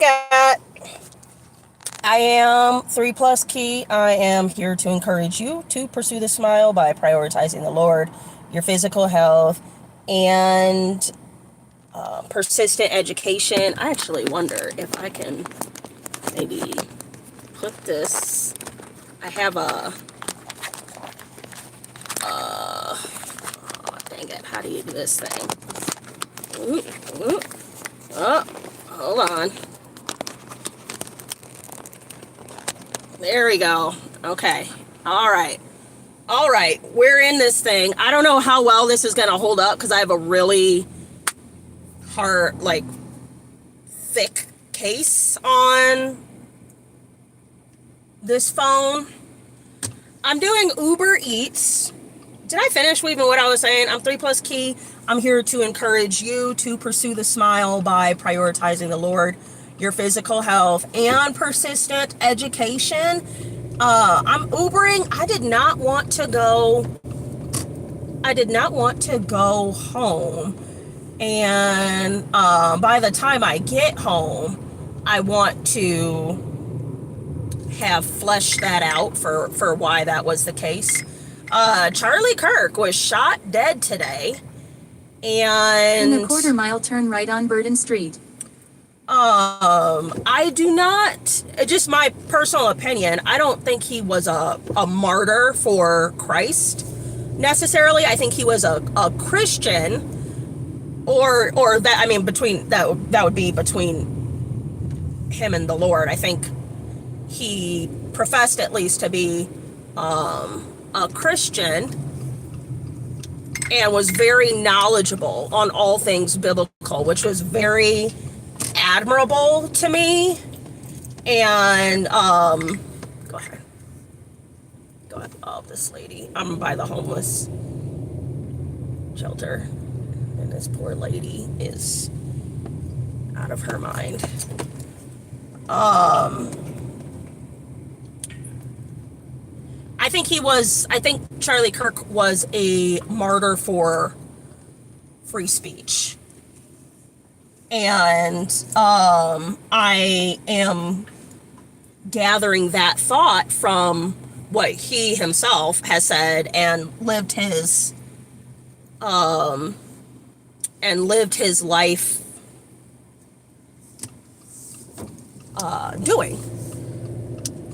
at. I am 3+Kei. I am here to encourage you to pursue the smile by prioritizing the Lord, your physical health, and persistent education. I actually wonder if I can maybe put this. I have a. Oh, dang it! How do you do this thing? Oh, hold on. There we go. Okay. All right. All right. We're in this thing. I don't know how well this is going to hold up because I have a really hard, like, thick case on this phone. I'm doing Uber Eats. Did I finish even what I was saying? I'm 3+Kei. I'm here to encourage you to pursue the smile by prioritizing the Lord, your physical health, and persistent education. I'm Ubering. I did not want to go home. And by the time I get home, I want to have fleshed that out for why that was the case. Charlie Kirk was shot dead today. And in a quarter-mile turn right on Burden Street. I do not, just my personal opinion, I don't think he was a martyr for Christ necessarily. I think he was a Christian, or that, I mean, between that would be between him and the Lord. I think he professed at least to be a Christian and was very knowledgeable on all things biblical, which was very admirable to me. And go ahead. Oh, this lady. I'm by the homeless shelter, and this poor lady is out of her mind. I think Charlie Kirk was a martyr for free speech. And I am gathering that thought from what he himself has said and lived his life doing.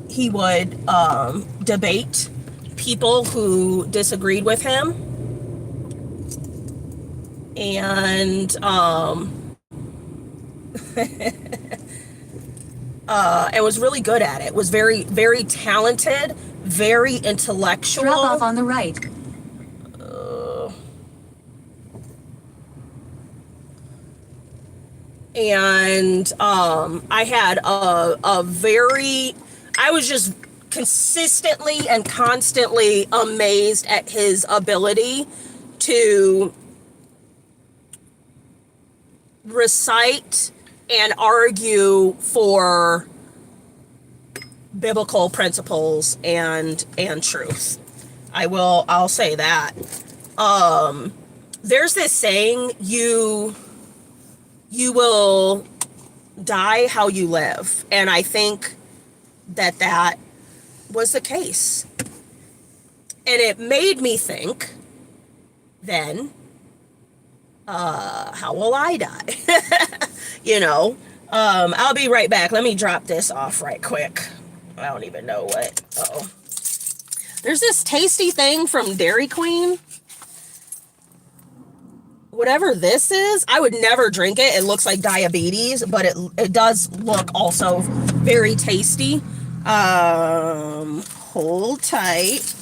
He would debate people who disagreed with him, and and was really good at it. Was very, very talented, very intellectual. Drop off on the right. And I was just consistently and constantly amazed at his ability to recite and argue for biblical principles and truth. I'll say that. There's this saying, you will die how you live. And I think that was the case. And it made me think, then, how will I die? I'll be right back. Let me drop this off right quick. I don't even know what. Uh-oh. There's this tasty thing from Dairy Queen. Whatever this is, I would never drink it. It looks like diabetes, but it does look also very tasty. Hold tight.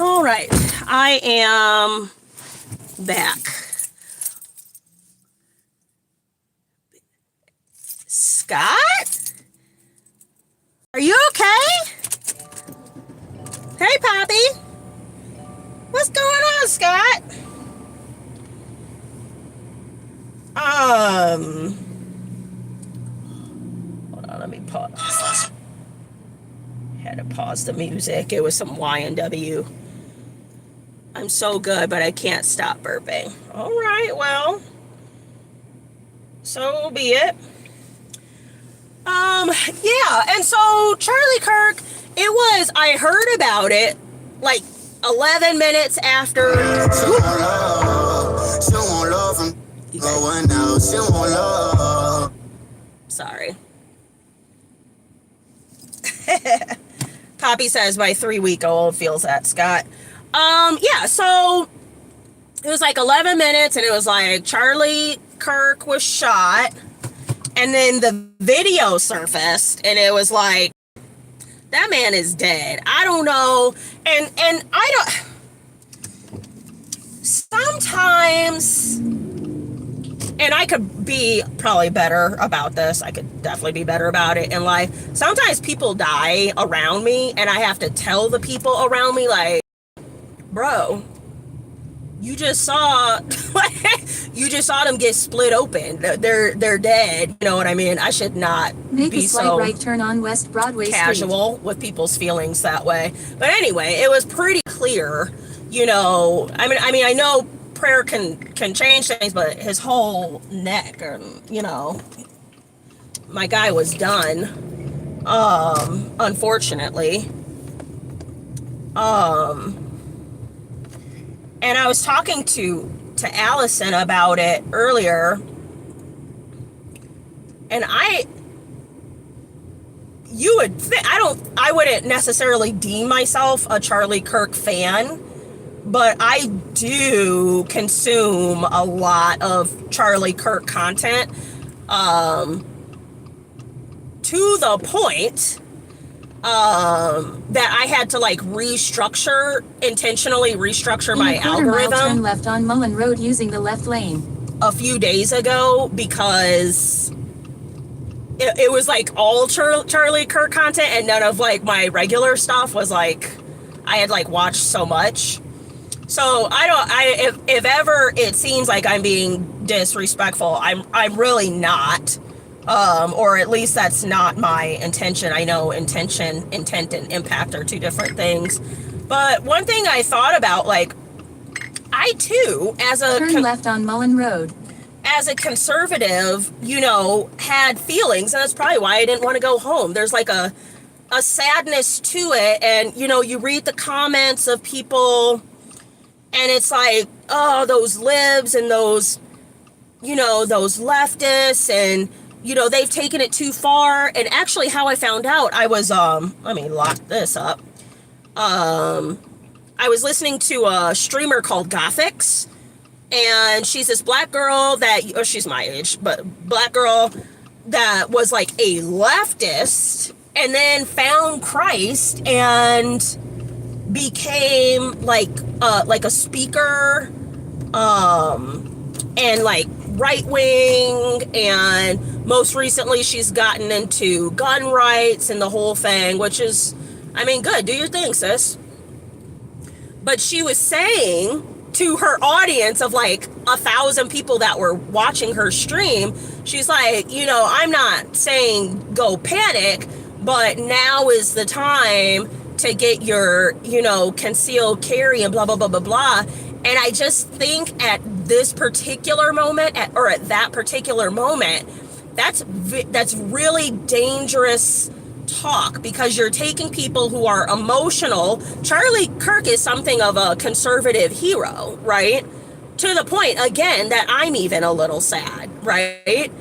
All right, I am back. Scott? Are you okay? Hey, Poppy. What's going on, Scott? Hold on, let me pause. Had to pause the music. It was some Y&W. I'm so good, but I can't stop burping. All right, well, so be it. Yeah, and so Charlie Kirk, I heard about it like 11 minutes after. Sorry. Poppy says my 3-week-old feels that, Scott. Yeah, so it was like 11 minutes and it was like Charlie Kirk was shot, and then the video surfaced and it was like, that man is dead. I don't know. And I don't, sometimes, and I could be probably better about this. I could definitely be better about it in life. Sometimes people die around me and I have to tell the people around me, like, bro, you just saw them get split open. They're dead. You know what I mean? I should not Make be a slight so right turn on West Broadway casual Street. with people's feelings that way. But anyway, it was pretty clear, you know. I mean, I know prayer can change things, but his whole neck, you know, my guy was done. Unfortunately. And I was talking to Allison about it earlier, and I wouldn't necessarily deem myself a Charlie Kirk fan, but I do consume a lot of Charlie Kirk content, to the point that I had to like intentionally restructure my algorithm. Turn left on Mullen Road using the left lane. A few days ago, because it was like all Charlie Kirk content and none of like my regular stuff was like, I had like watched so much. So if ever it seems like I'm being disrespectful, I'm really not. Or at least that's not my intention. I know intent and impact are two different things. But one thing I thought about, like, I too, turn left on Mullen Road. As a conservative, you know, had feelings, and that's probably why I didn't want to go home. There's like a sadness to it, and you know, you read the comments of people, and it's like, oh, those libs and those, you know, those leftists, and you know, they've taken it too far. And actually how I found out, I was, let me lock this up. I was listening to a streamer called Gothix, and she's this black girl or she's my age, but black girl that was like a leftist and then found Christ and became like a speaker, and like right wing, and most recently she's gotten into gun rights and the whole thing, which is, I mean, good, do your thing, sis. But she was saying to her audience of like 1,000 people that were watching her stream, she's like, you know, I'm not saying go panic, but now is the time to get your, you know, concealed carry and blah, blah, blah, blah, blah. And I just think at this particular moment, at that particular moment, that's really dangerous talk, because you're taking people who are emotional. Charlie Kirk is something of a conservative hero, right? To the point, again, that I'm even a little sad, right?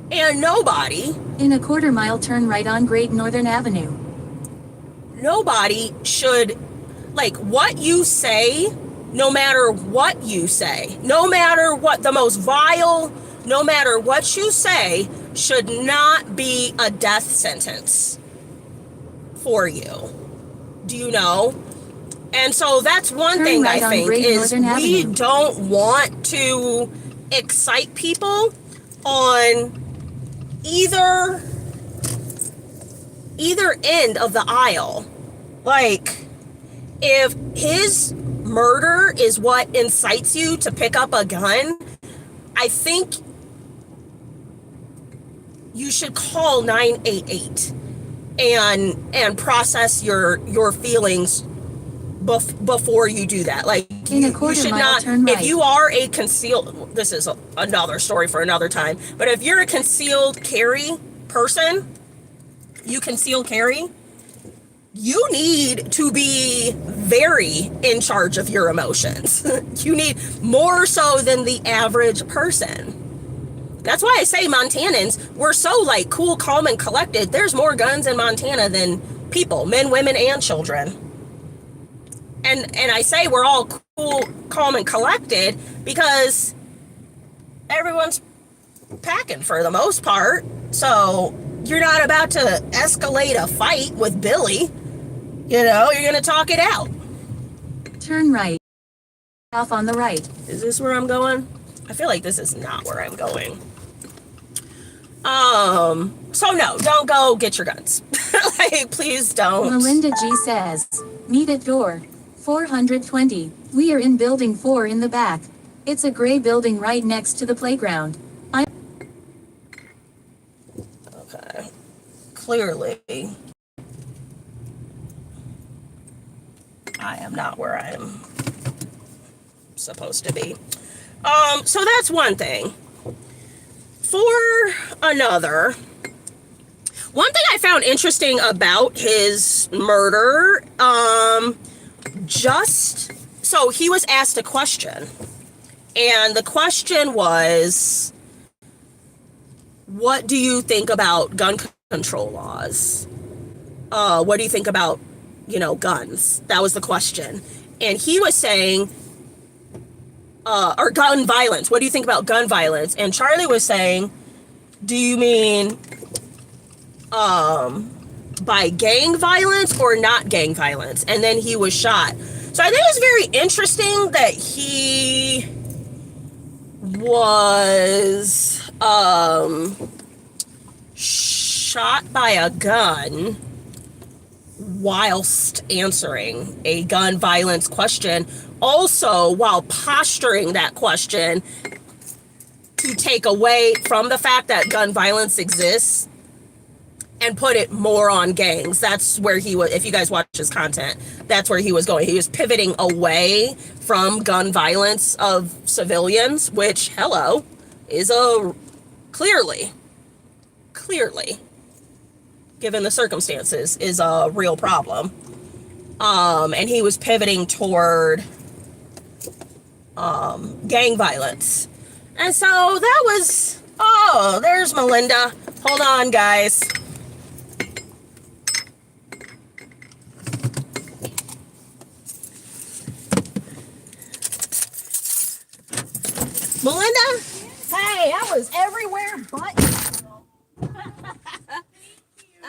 And nobody... In a quarter-mile, turn right on Great Northern Avenue. Nobody should, like, what you say, no matter what you say, no matter what, the most vile, no matter what you say, should not be a death sentence. for you. Do you know? And so that's one Turn thing right I on think Great is Northern we Avenue. don't want to excite people on either end of the aisle. Like, if his murder is what incites you to pick up a gun, I think you should call 988 and process your feelings before you do that. Like, In a you quarter should mile, not, turn if right. you are a concealed, this is another story for another time, but if you're a concealed carry person, you conceal carry, you need to be very in charge of your emotions. You need more so than the average person. That's why I say Montanans, we're so like cool, calm, and collected. There's more guns in Montana than people, men, women, and children. And I say we're all cool, calm, and collected because everyone's packing for the most part. So you're not about to escalate a fight with Billy. You know, you're gonna talk it out. Turn right. Off on the right. Is this where I'm going? I feel like this is not where I'm going. So no, don't go get your guns. Like, please don't. Melinda G says, meet at door 420. We are in building 4 in the back. It's a gray building right next to the playground. Okay. Clearly, I am not where I am supposed to be. So that's one thing. For another, one thing I found interesting about his murder, so he was asked a question, and the question was, what do you think about gun control laws? What do you think about, guns? That was the question. And he was saying, or gun violence. What do you think about gun violence? And Charlie was saying, do you mean by gang violence or not gang violence? And then he was shot. So I think it's very interesting that he was shot by a gun whilst answering a gun violence question, also while posturing that question to take away from the fact that gun violence exists and put it more on gangs. That's where he was, if you guys watch his content, that's where he was going. He was pivoting away from gun violence of civilians, which, hello, is a clearly, given the circumstances, is a real problem. And he was pivoting toward gang violence. And so that was, oh, there's Melinda. Hold on, guys. Melinda? Hey, I was everywhere but.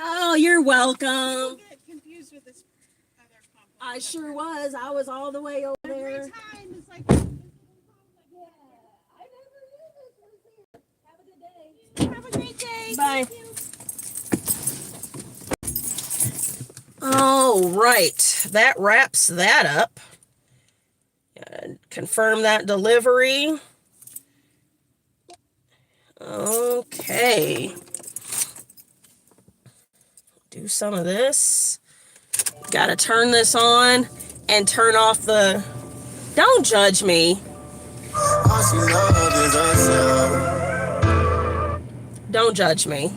Oh, you're welcome. Get confused with this other complex. I sure was. I was all the way over there. Every time it's like, have a great day. Bye. Thank you. All right, that wraps that up. Confirm that delivery. Okay. Do some of this. Got to turn this on and turn off the... Don't judge me. Don't judge me.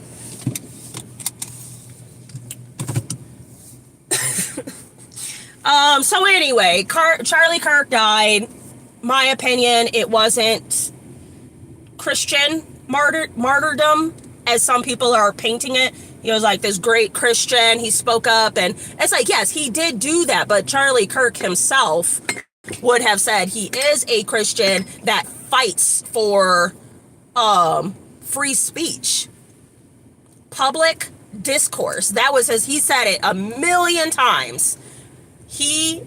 So anyway, Charlie Kirk died. My opinion, it wasn't Christian martyrdom, as some people are painting it. He was like this great Christian. He spoke up, and it's like, yes, he did do that, but Charlie Kirk himself would have said he is a Christian that fights for free speech, public discourse. That was he said it a million times. He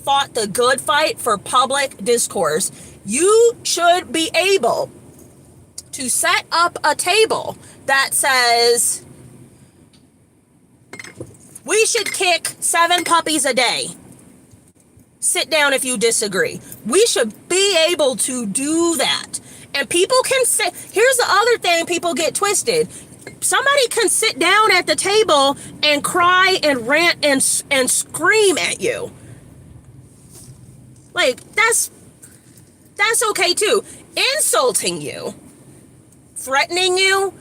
fought the good fight for public discourse. You should be able to set up a table that says we should kick 7 puppies a day. Sit down if you disagree. We should be able to do that. And people can say, here's the other thing people get twisted. Somebody can sit down at the table and cry and rant and scream at you. Like, that's okay too. Insulting you, threatening you,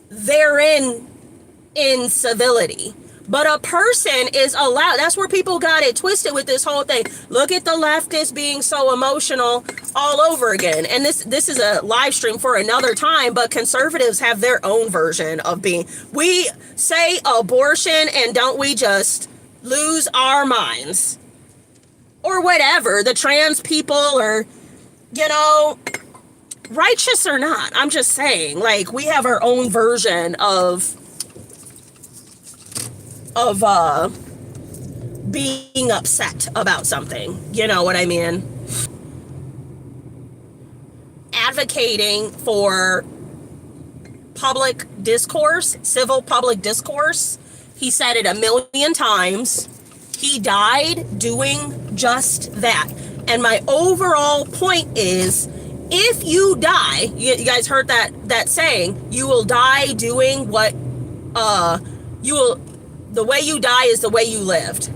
they're in civility. But a person is allowed. That's where people got it twisted with this whole thing. Look at the leftists being so emotional all over again. And this is a live stream for another time, but conservatives have their own version of being. We say abortion and don't we just lose our minds? Or whatever, the trans people or, righteous or not. I'm just saying, like, we have our own version of being upset about something. You know what I mean? Advocating for public discourse, civil public discourse. He said it a million times. He died doing just that. And my overall point is, if you die, you guys heard that saying, you will die doing what the way you die is the way you lived.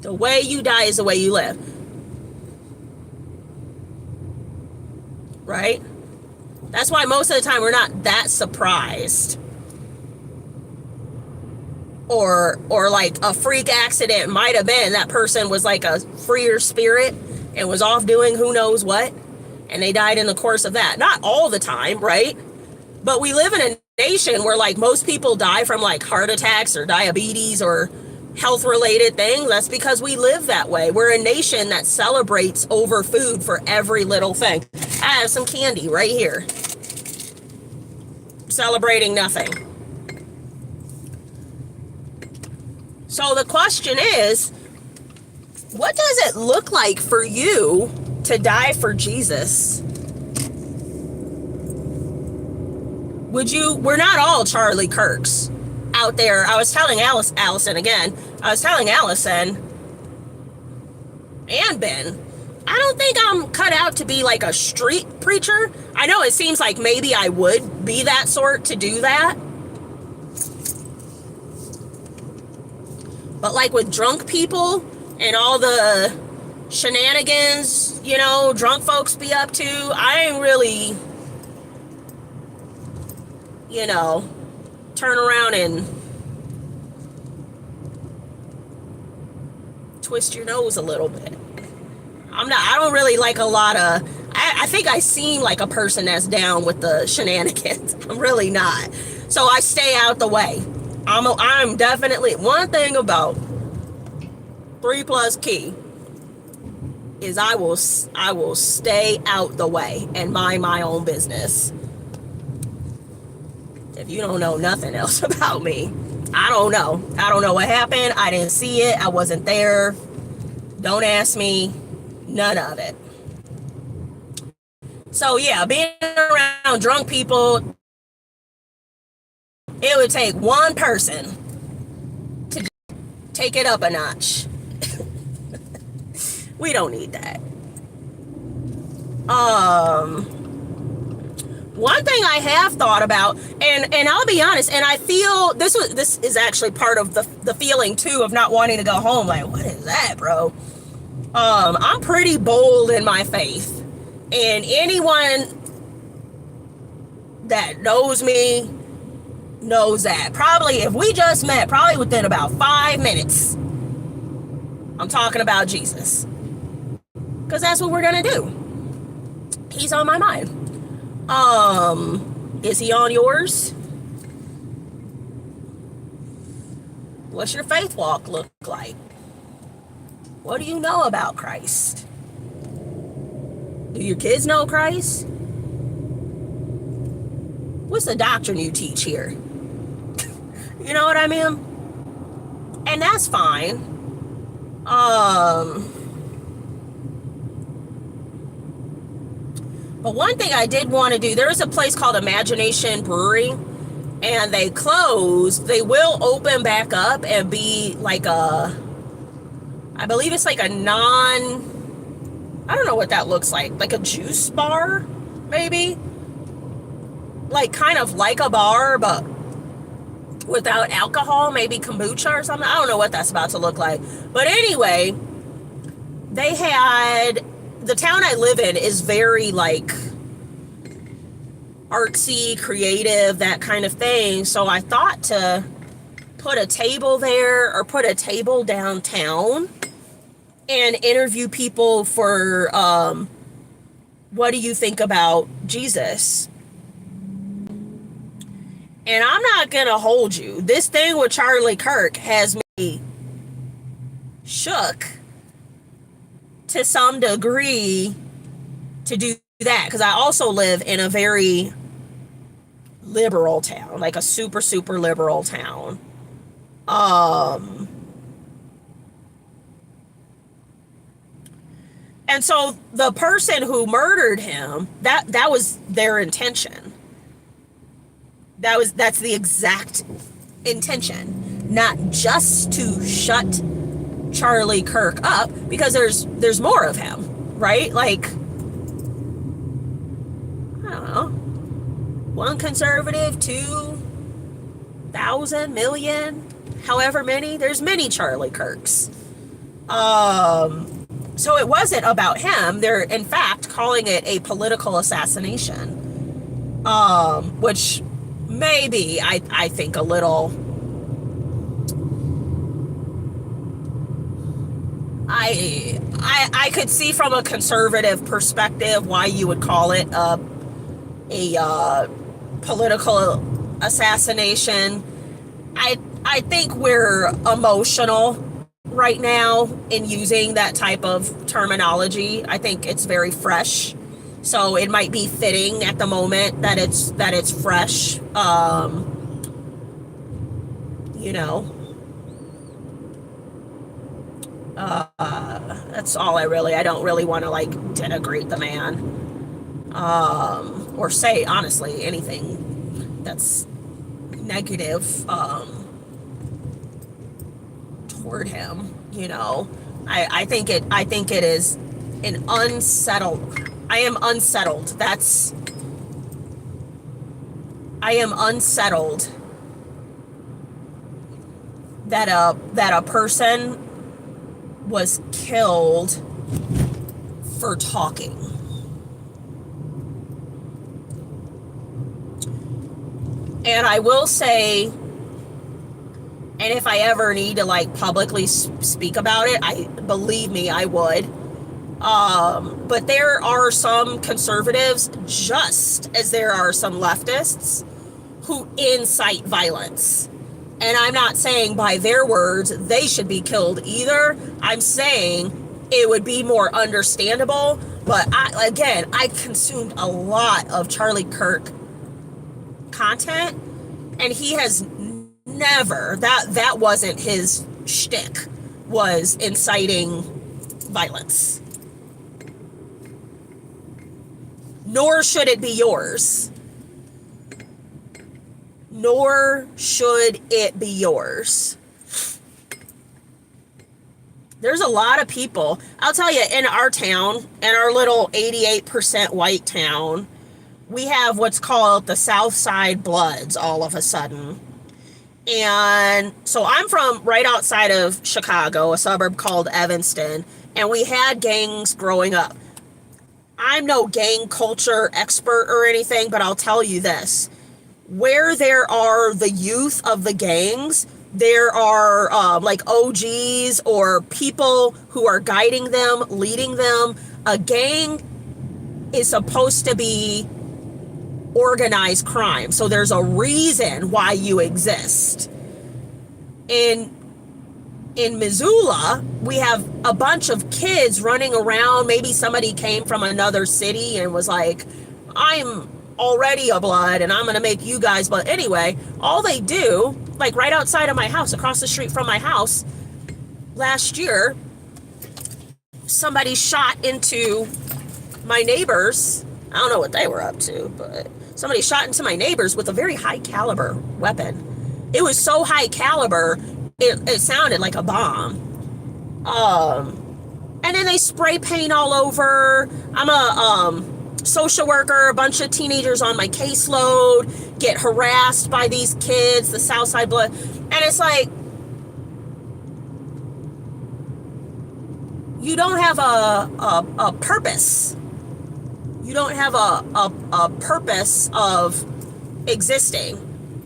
The way you die is the way you live. Right? That's why most of the time we're not that surprised. Or like a freak accident might have been that person was like a freer spirit and was off doing who knows what, and they died in the course of that. Not all the time, right? But we live in a nation where like most people die from like heart attacks or diabetes or health related things. That's because we live that way. We're a nation that celebrates over food for every little thing. I have some candy right here. Celebrating nothing. So the question is, what does it look like for you to die for Jesus? We're not all Charlie Kirks out there. I was telling Allison and Ben, I don't think I'm cut out to be like a street preacher. I know it seems like maybe I would be that sort to do that. But like with drunk people and all the shenanigans, drunk folks be up to, I ain't really, turn around and twist your nose a little bit. I don't really like a lot of, I think I seem like a person that's down with the shenanigans. I'm really not. So I stay out the way. I'm definitely, one thing about ThreePlusKei is I will stay out the way and mind my own business. If you don't know nothing else about me, I don't know. I don't know what happened. I didn't see it. I wasn't there. Don't ask me. None of it. So yeah, being around drunk people, it would take one person to take it up a notch. We don't need that. One thing I have thought about, and I'll be honest, and I feel this is actually part of the feeling too of not wanting to go home. Like, what is that, bro? I'm pretty bold in my faith, and anyone that knows me knows that. Probably if we just met, probably within about 5 minutes, I'm talking about Jesus, because that's what we're gonna do. He's on my mind. Is he on yours? What's your faith walk look like? What do you know about Christ? Do your kids know Christ? what's the doctrine you teach here? You know what I mean? And that's fine. But one thing I did want to do, there is a place called Imagination Brewery, and they closed. They will open back up and be like I believe it's like I don't know what that looks like a juice bar, maybe? Like kind of like a bar, but without alcohol, maybe kombucha or something. I don't know what that's about to look like. But anyway, the town I live in is very like artsy, creative, that kind of thing. So I thought to put a table there or put a table downtown and interview people for what do you think about Jesus? And I'm not gonna hold you. This thing with Charlie Kirk has me shook to some degree to do that, because I also live in a very liberal town, like a super, super liberal town. And so the person who murdered him, that was their intention. That's the exact intention. Not just to shut Charlie Kirk up, because there's more of him, right? Like, I don't know, one conservative, 2,000, million, however many. There's many Charlie Kirks. So it wasn't about him. They're in fact calling it a political assassination, which maybe I think a little. I could see from a conservative perspective why you would call it a political assassination. I think we're emotional right now in using that type of terminology. I think it's very fresh, so it might be fitting at the moment that it's fresh. You know. That's all I don't really want to like denigrate the man, or say honestly anything that's negative toward him. You know, I think it is an unsettled. I am unsettled. I am unsettled that a person was killed for talking. And I will say, and if I ever need to like publicly speak about it, believe me, I would. But there are some conservatives, just as there are some leftists, who incite violence. And I'm not saying by their words they should be killed either. I'm saying it would be more understandable. But I consumed a lot of Charlie Kirk content, and he has never, that wasn't his shtick, was inciting violence. Nor should it be yours. Nor should it be yours. There's a lot of people, I'll tell you, in our town, in our little 88% white town, we have what's called the South Side Bloods all of a sudden. And so I'm from right outside of Chicago, a suburb called Evanston, and we had gangs growing up. I'm no gang culture expert or anything, but I'll tell you this. Where there are the youth of the gangs, there are like OGs or people who are guiding them, leading them. A gang is supposed to be organized crime. So there's a reason why you exist. In Missoula, we have a bunch of kids running around. Maybe somebody came from another city and was like, I'm already a blood, and I'm going to make you guys. But anyway, all they do, like right outside of my house, across the street from my house, last year, somebody shot into my neighbors. I don't know what they were up to, but somebody shot into my neighbors with a very high caliber weapon. It was so high caliber, it sounded like a bomb. And then they spray paint all over. I'm a social worker. A bunch of teenagers on my caseload get harassed by these kids, the Southside Blood. And it's like, you don't have a purpose. You don't have a purpose of existing.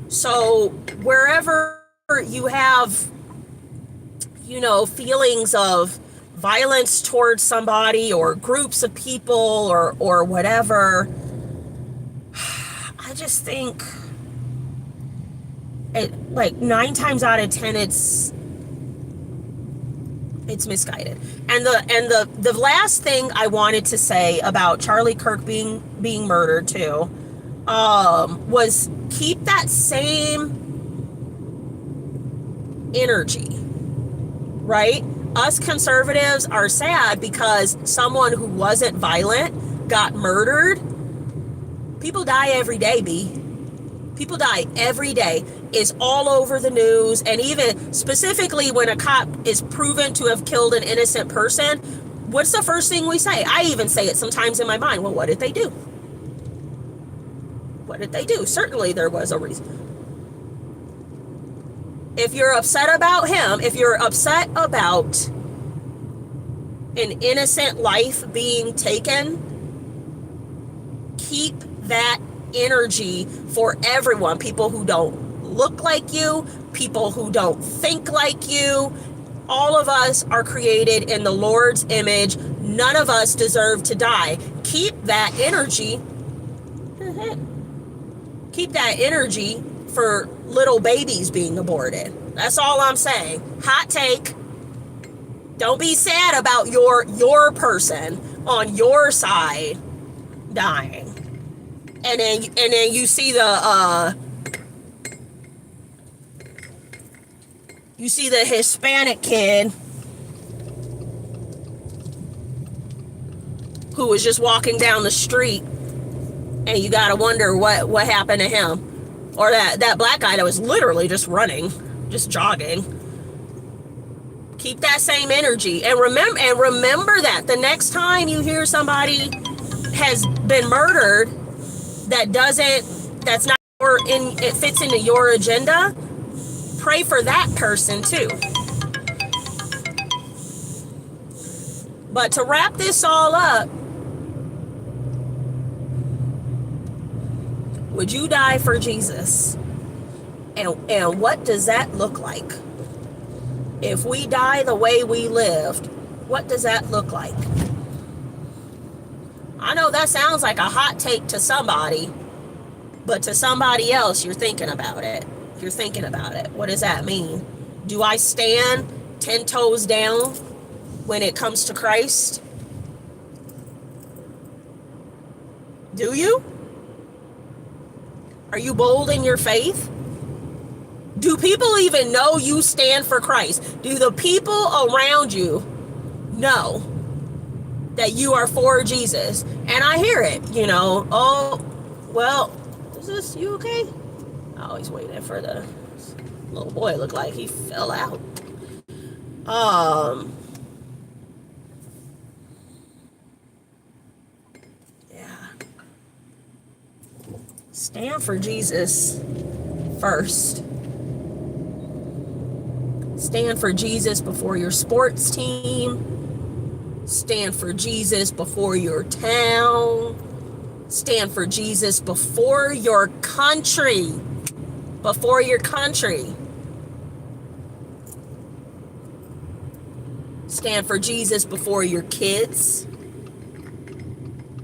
So wherever you have, you know, feelings of violence towards somebody or groups of people or whatever, I just think it, like 9 times out of 10, it's misguided. And the last thing I wanted to say about Charlie Kirk being murdered too, was keep that same energy, right? Us conservatives are sad because someone who wasn't violent got murdered. People die every day, B. People die every day. It's all over the news. And even specifically when a cop is proven to have killed an innocent person, what's the first thing we say? I even say it sometimes in my mind. Well, what did they do? What did they do? Certainly there was a reason. If you're upset about him, if you're upset about an innocent life being taken, keep that energy for everyone. People who don't look like you, people who don't think like you. All of us are created in the Lord's image. None of us deserve to die. Keep that energy. Keep that energy for little babies being aborted. That's all I'm saying. Hot take. Don't be sad about your person on your side dying. And then you see the Hispanic kid who was just walking down the street, and you gotta wonder what happened to him. Or that black guy that was literally just running, just jogging. Keep that same energy, and remember that the next time you hear somebody has been murdered that's not it fits into your agenda, pray for that person too. But to wrap this all up, would you die for Jesus? And what does that look like? If we die the way we lived, what does that look like? I know that sounds like a hot take to somebody, but to somebody else, you're thinking about it. You're thinking about it. What does that mean? Do I stand 10 toes down when it comes to Christ? Do you? Are you bold in your faith? Do people even know you stand for Christ? Do the people around you know that you are for Jesus? And I hear it, you know, oh, well, is you okay? I always waiting for the little boy, looked like he fell out. Yeah. Stand for Jesus first. Stand for Jesus before your sports team. Stand for Jesus before your town. Stand for Jesus before your country. Before your country. Stand for Jesus before your kids.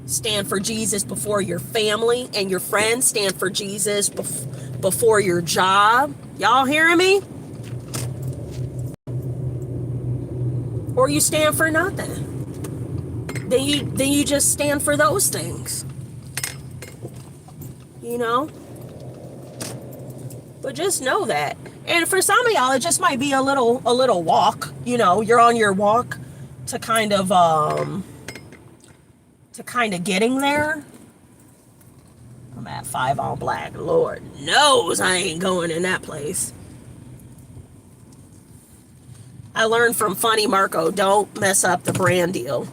Stand for Jesus before your family and your friends. Stand for Jesus before your job. Y'all hearing me? Or you stand for nothing. Then you just stand for those things. you know? But just know that. And for some of y'all, it just might be a little walk, you know, you're on your walk to kind of getting there. I'm at 5 on black. Lord knows I ain't going in that place. I learned from Funny Marco, don't mess up the brand deal.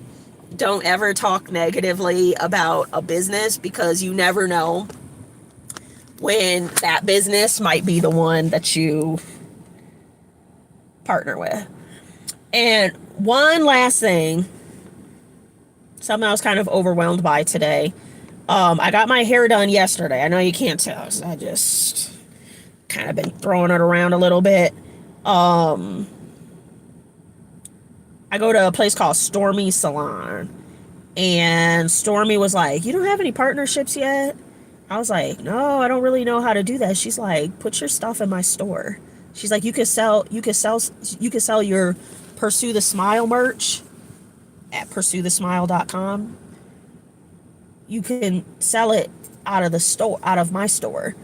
Don't ever talk negatively about a business, because you never know when that business might be the one that you partner with. And one last thing, something I was kind of overwhelmed by today. I got my hair done yesterday. I know you can't tell, so I just kind of been throwing it around a little bit. I go to a place called Stormy Salon, and Stormy was like, "You don't have any partnerships yet?" I was like, "No, I don't really know how to do that." She's like, "Put your stuff in my store." She's like, you could sell your Pursue the Smile merch at PursueTheSmile.com. You can sell it out of my store.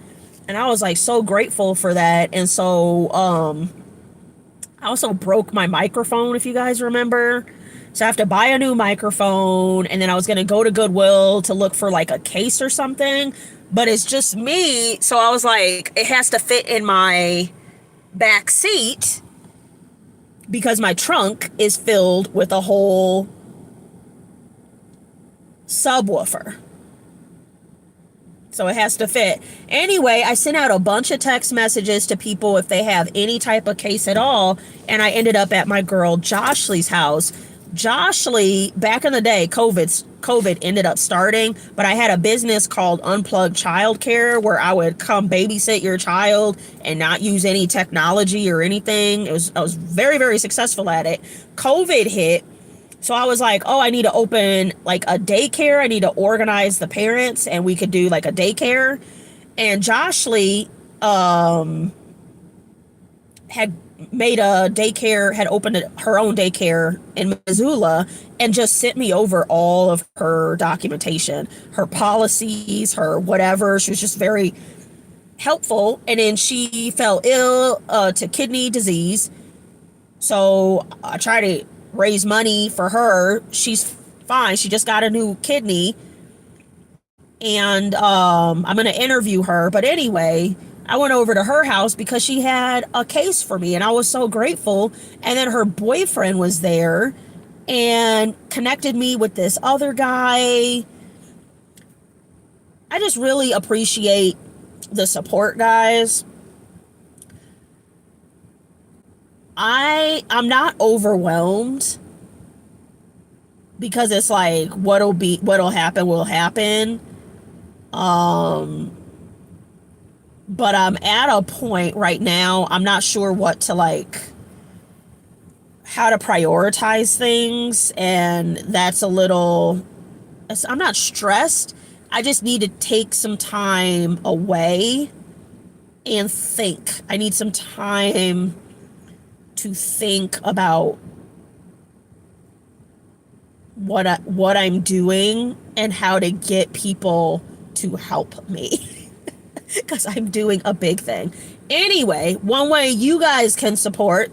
And I was like so grateful for that. And so I also broke my microphone, if you guys remember. So I have to buy a new microphone, and then I was going to go to Goodwill to look for like a case or something, but it's just me. So I was like, it has to fit in my back seat because my trunk is filled with a whole subwoofer. So it has to fit. Anyway, I sent out a bunch of text messages to people if they have any type of case at all. And I ended up at my girl Joshly's house. Joshly, back in the day, COVID ended up starting, but I had a business called Unplugged Childcare where I would come babysit your child and not use any technology or anything. I was very, very successful at it. COVID hit. So I was like, oh, I need to open like a daycare. I need to organize the parents, and we could do like a daycare. And Joshly had made a daycare, had opened her own daycare in Missoula, and just sent me over all of her documentation, her policies, her whatever. She was just very helpful. And then she fell ill to kidney disease. So I tried to raise money for her. She's fine. She just got a new kidney. And I'm going to interview her. But anyway, I went over to her house because she had a case for me, and I was so grateful. And then her boyfriend was there and connected me with this other guy. I just really appreciate the support, guys. I'm not overwhelmed because it's like what'll happen will happen. But I'm at a point right now, I'm not sure what to how to prioritize things, and that's I'm not stressed. I just need to take some time away and think. I need some time to think about what I'm doing and how to get people to help me because I'm doing a big thing. Anyway, one way you guys can support,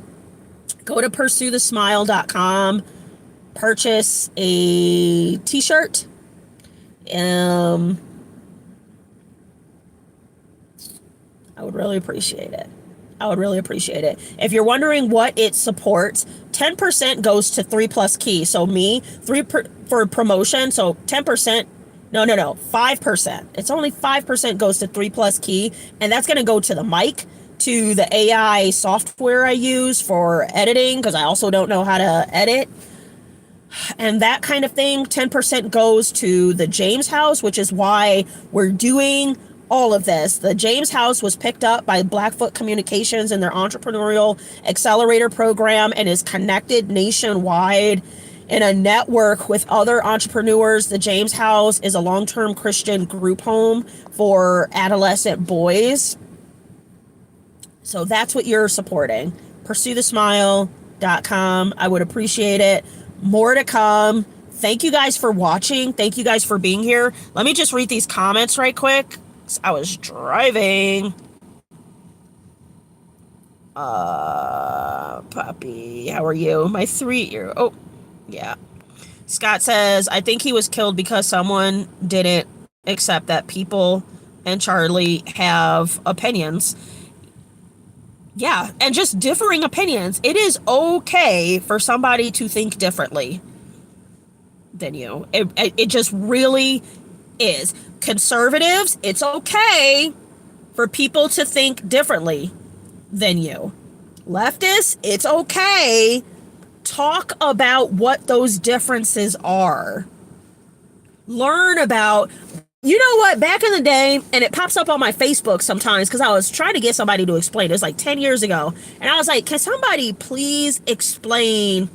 go to PursueTheSmile.com, purchase a t-shirt. I would really appreciate it. If you're wondering what it supports, 10% goes to 3+Kei. So me, for promotion. So 10%, no, 5%. It's only 5% goes to 3+Kei. And that's going to go to the mic, to the AI software I use for editing, because I also don't know how to edit. And that kind of thing. 10% goes to the James House, which is why we're doing all of this. The James House was picked up by Blackfoot Communications in their entrepreneurial accelerator program and is connected nationwide in a network with other entrepreneurs. The James House is a long-term Christian group home for adolescent boys. So that's what you're supporting. PursueTheSmile.com. I would appreciate it. More to come. Thank you guys for watching. Thank you guys for being here. Let me just read these comments right quick. I was driving. Puppy, how are you? My 3-year. Oh, yeah. Scott says, I think he was killed because someone didn't accept that people and Charlie have opinions. Yeah, and just differing opinions. It is okay for somebody to think differently than you. It just really is. Conservatives, it's okay for people to think differently than you. Leftists, it's okay. Talk about what those differences are. Learn about, you know what, back in the day, and it pops up on my Facebook sometimes because I was trying to get somebody to explain. It was like 10 years ago. And I was like, can somebody please explain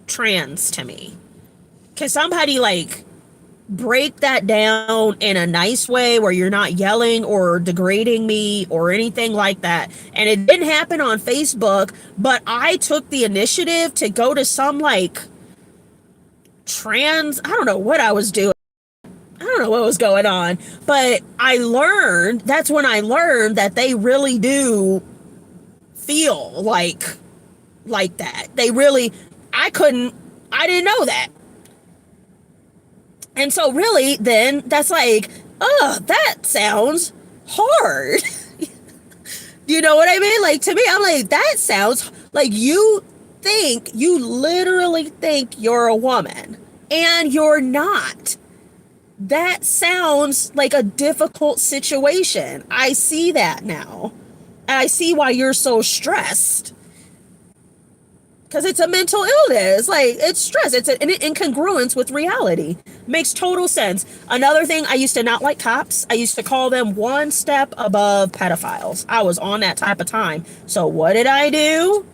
trans to me? Can somebody like break that down in a nice way where you're not yelling or degrading me or anything like that? And it didn't happen on Facebook, but I took the initiative to go to some like trans, I don't know what I was doing. I don't know what was going on, but that's when I learned that they really do feel like that. They really, I didn't know that. And so really then that's like, oh, that sounds hard. You know what I mean? Like, to me, I'm like, that sounds like you literally think you're a woman and you're not. That sounds like a difficult situation. I see that now. And I see why you're so stressed. Because it's a mental illness. Like, it's stress. It's an incongruence with reality. Makes total sense. Another thing, I used to not like cops. I used to call them one step above pedophiles. I was on that type of time. So what did I do?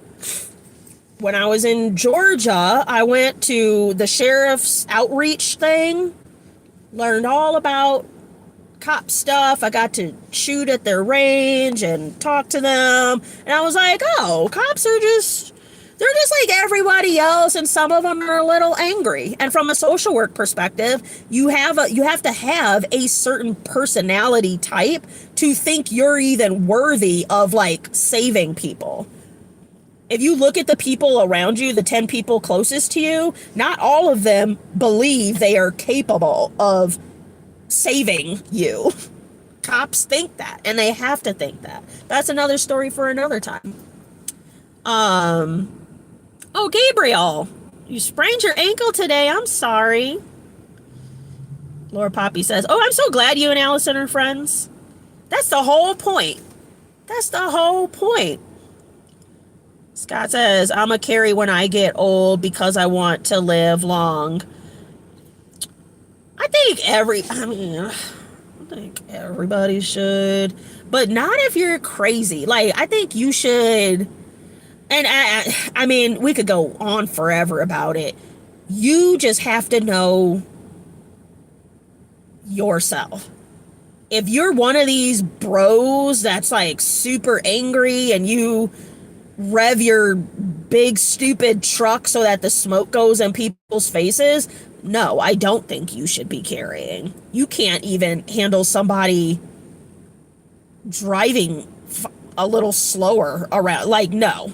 When I was in Georgia, I went to the sheriff's outreach thing. Learned all about cop stuff. I got to shoot at their range and talk to them. And I was like, oh, cops are they're just like everybody else, and some of them are a little angry. And from a social work perspective, you have to have a certain personality type to think you're even worthy of like saving people. If you look at the people around you, the 10 people closest to you, not all of them believe they are capable of saving you. Cops think that, and they have to think that. That's another story for another time. Oh, Gabriel, you sprained your ankle today. I'm sorry. Laura Poppy says, oh, I'm so glad you and Allison are friends. That's the whole point. That's the whole point. Scott says, I'm a carry when I get old because I want to live long. I think everybody should, but not if you're crazy. Like, I think you should, and I mean, we could go on forever about it. You just have to know yourself. If you're one of these bros that's like super angry and you rev your big stupid truck so that the smoke goes in people's faces, no, I don't think you should be carrying. You can't even handle somebody driving a little slower around. Like, no,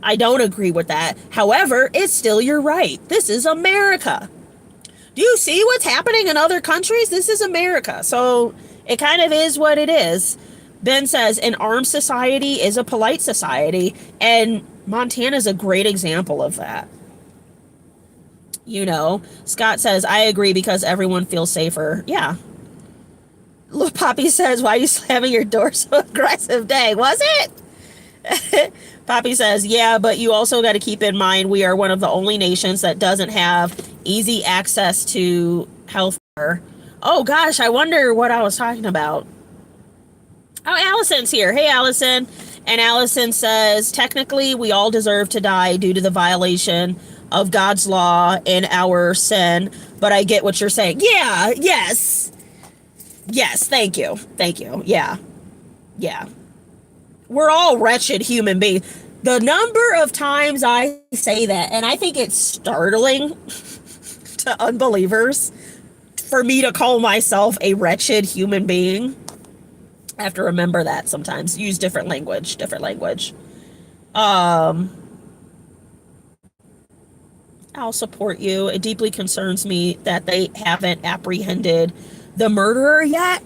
I don't agree with that. However, it's still your right. This is America. Do you see what's happening in other countries? This is America. So it kind of is what it is. Ben says an armed society is a polite society, and Montana's a great example of that. You know, Scott says, I agree because everyone feels safer. Yeah. Little Poppy says, why are you slamming your door so aggressive? Dang, was it? Poppy says, yeah, but you also got to keep in mind we are one of the only nations that doesn't have easy access to health care. Oh, gosh, I wonder what I was talking about. Oh, Allison's here. Hey, Allison. And Allison says, technically, we all deserve to die due to the violation of God's law and our sin. But I get what you're saying. Yeah, yes. Yes, thank you. Thank you. Yeah. Yeah. We're all wretched human beings. The number of times I say that, and I think it's startling to unbelievers for me to call myself a wretched human being. I have to remember that sometimes. Use different language. I'll support you. It deeply concerns me that they haven't apprehended the murderer yet.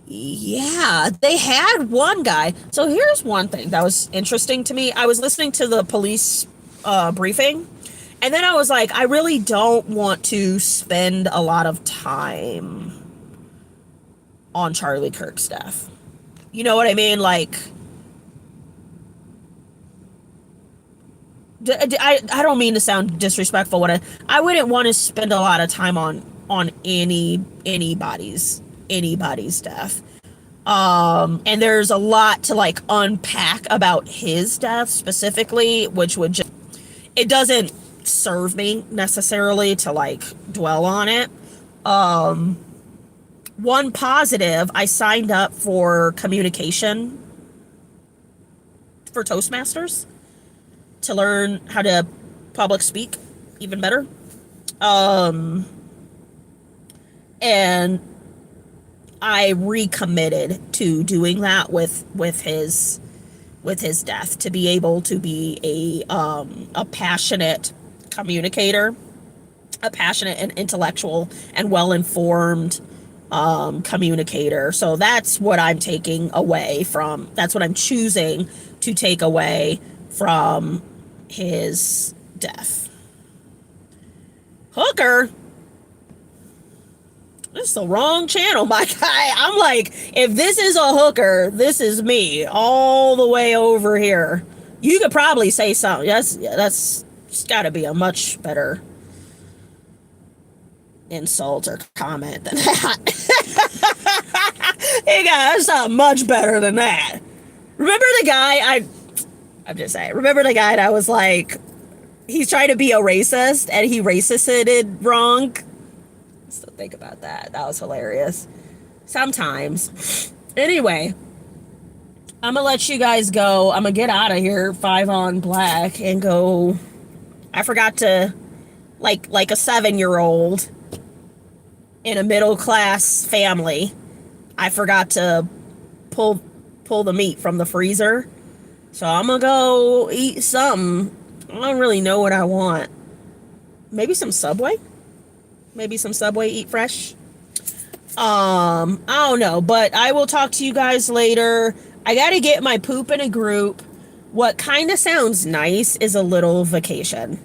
Yeah, they had one guy. So here's one thing that was interesting to me. I was listening to the police briefing, and then I was like, I really don't want to spend a lot of time on Charlie Kirk's death. You know what I mean? Like, I don't mean to sound disrespectful. I wouldn't want to spend a lot of time on anybody's death. And there's a lot to like unpack about his death specifically, which would just, it doesn't serve me necessarily to like dwell on it. One positive, I signed up for communication for Toastmasters to learn how to public speak even better. And I recommitted to doing that with his death, to be able to be a passionate communicator, a passionate and intellectual and well-informed communicator. So that's what I'm taking away from, that's what I'm choosing to take away from his death. Hooker? This is the wrong channel, my guy. I'm like, if this is a hooker, this is me all the way over here. You could probably say something. That's got to be a much better insult or comment than that. Hey guys, that's much better than that. Remember the guy, I'm just saying, remember the guy that was like, he's trying to be a racist and he racisted wrong? So think about that. That was hilarious. Sometimes. Anyway, I'm gonna let you guys go. I'm gonna get out of here, 5 on black, and go. I forgot to, like a 7-year-old in a middle class family, I forgot to pull the meat from the freezer. So I'm gonna go eat something. I don't really know what I want. Maybe some Subway? Maybe some Subway Eat Fresh? I don't know, but I will talk to you guys later. I gotta get my poop in a group. What kind of sounds nice is a little vacation.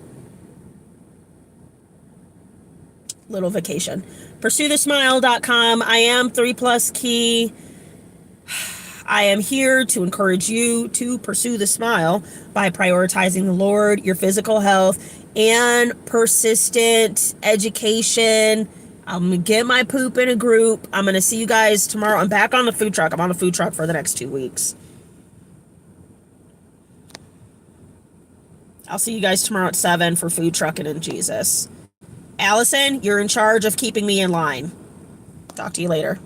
Little vacation. PursueTheSmile.com. I am 3+Kei. I am here to encourage you to pursue the smile by prioritizing the Lord, your physical health, and persistent education. I'm gonna get my poop in a group. I'm gonna see you guys tomorrow. I'm back on the food truck. I'm on the food truck for the next 2 weeks. I'll see you guys tomorrow at 7 for food trucking in Jesus. Allison, you're in charge of keeping me in line. Talk to you later.